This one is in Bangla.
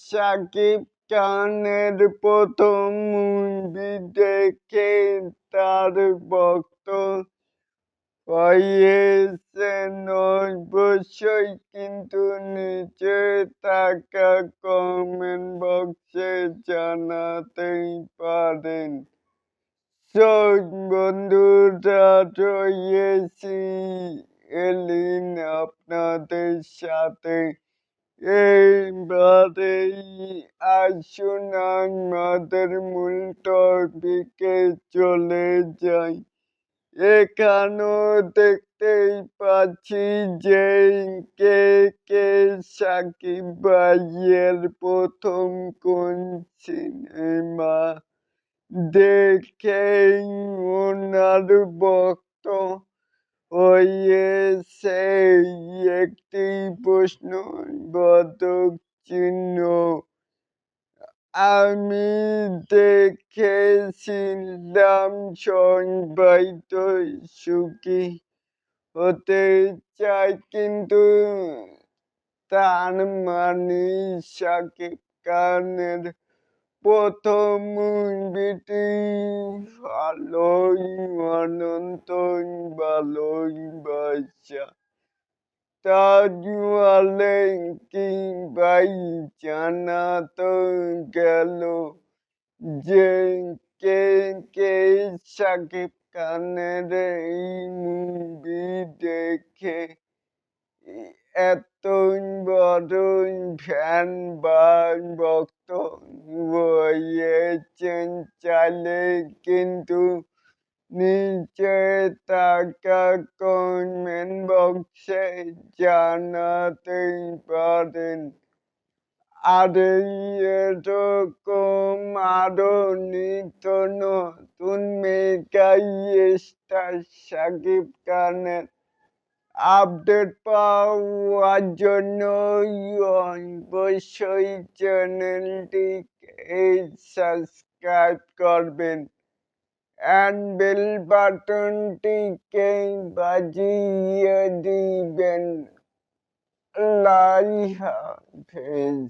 শাকিব খানের প্রথম মুভি দেখে তার ভক্ত হয়েছেন অবশ্যই, কিন্তু নিচে থাকা কমেন্ট বক্সে জানাতেই পারেন। তো বন্ধুরা, রয়েছি এলিন আপনাদের সাথে। এইবারে আসুন আমাদের মূল টপিকে চলে যাই। এখানেও দেখতেই পাচ্ছি যে কে কে সাকিব ভাইয়ের প্রথম কোন সিনেমা দেখেই ওনার ভক্ত হয়েছে একটি প্রশ্নবোধক চিহ্ন। আমি দেখেছিলাম সবাই তো সুখী হতে চায়, কিন্তু তার মানে শাকিব খানের প্রথম মুভিটি ভালোই অনন্ত ভালোবাসা। তাহলে কি ভাই জানাতো গেল যে কে কে শাকিব খানের এই মুভি দেখে এতই বড় ফ্যান বা ভক্ত হয়েছেন। চাইলে কিন্তু নিচে থাকা কমেন্ট বক্সে জানাতেই পারেন। আর এরকম আরো নিত্য নতুন মেগা স্টার শাকিব খানের আপডেট পাওয়ার জন্য অবশ্যই চ্যানেলটিকে সাবস্ক্রাইব করবেন and বেল বাটনটিকে বাজিয়ে দিবেন। আল্লাহ হাফেজ।